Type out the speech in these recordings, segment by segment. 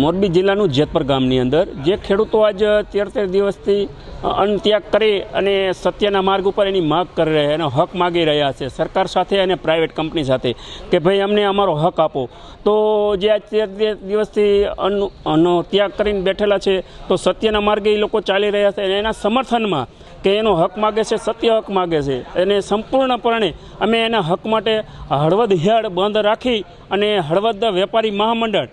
મોરબી જિલ્લાનું જેતપર ગામની અંદર જે ખેડૂતો આજ 13 દિવસથી અન્નત્યાગ કરી અને સત્યના માર્ગ ઉપર એની માગ કરી રહ્યા એનો હક માગી રહ્યા છે સરકાર સાથે અને પ્રાઇવેટ કંપની સાથે કે ભાઈ અમને અમારો હક આપો, તો જે આજ 13 દિવસથી અન્નનો ત્યાગ કરીને બેઠેલા છે તો સત્યના માર્ગે એ લોકો ચાલી રહ્યા છે અને એના સમર્થનમાં કે એનો હક માગે છે, સત્ય હક માગે છે અને સંપૂર્ણપણે અમે એના હક માટે હળવદ યાર્ડ બંધ રાખી અને હળવદ વેપારી મહામંડળ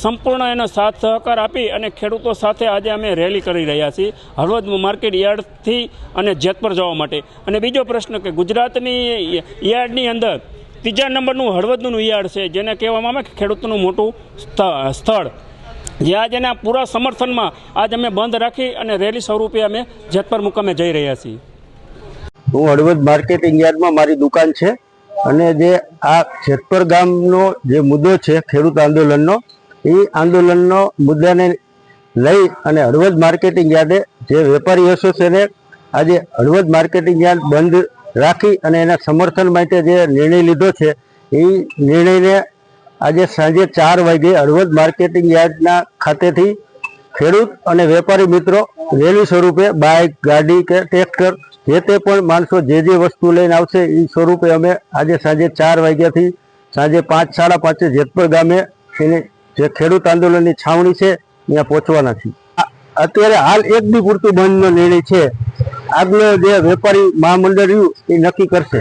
સંપૂર્ણ એનો સાથ સહકાર આપી અને ખેડૂતો સાથે આજે અમે રેલી કરી રહ્યા છીએ હળવદ માર્કેટ યાર્ડથી અને જેતપર જવા માટે. અને બીજો પ્રશ્ન કે ગુજરાતની યાર્ડની અંદર 3જા નંબરનું હળવદનું યાર્ડ છે જેને કહેવામાં આવે કે ખેડૂતોનું મોટું સ્થળ, જે આજ એના પૂરા સમર્થનમાં આજ અમે બંધ રાખી અને રેલી સ્વરૂપે અમે જેતપર મુકામે જઈ રહ્યા છીએ. હું હળવદ માર્કેટિંગ યાર્ડમાં મારી દુકાન છે અને જે આ જેતપર ગામનો જે મુદ્દો છે ખેડૂત આંદોલનનો, એ આંદોલનનો મુદ્દાને લઈ અને હળવદ માર્કેટિંગ યાર્ડે જે વેપારી એસોસિએશને આજે હળવદ માર્કેટિંગ યાર્ડ બંધ રાખી અને એના સમર્થન માટે જે નિર્ણય લીધો છે એ નિર્ણયને આજે સાંજે 4 વાગે હળવદ માર્કેટિંગ યાર્ડના ખાતેથી ખેડૂત અને વેપારી મિત્રો રેલી સ્વરૂપે બાઇક, ગાડી કે ટ્રેક્ટર જે તે પણ માણસો જે વસ્તુ લઈને આવશે એ સ્વરૂપે અમે આજે સાંજે 4 વાગ્યાથી સાંજે 5, 5:30 જેતપર ગામે એની જે ખેડૂત આંદોલનની છાવણી છે ત્યાં પહોંચવાના છીએ. અત્યારે હાલ 1 દી પૂરતું બંધનો નિર્ણય છે, આગલો જે વેપારી મહામંડળ રહ્યું એ નક્કી કરશે.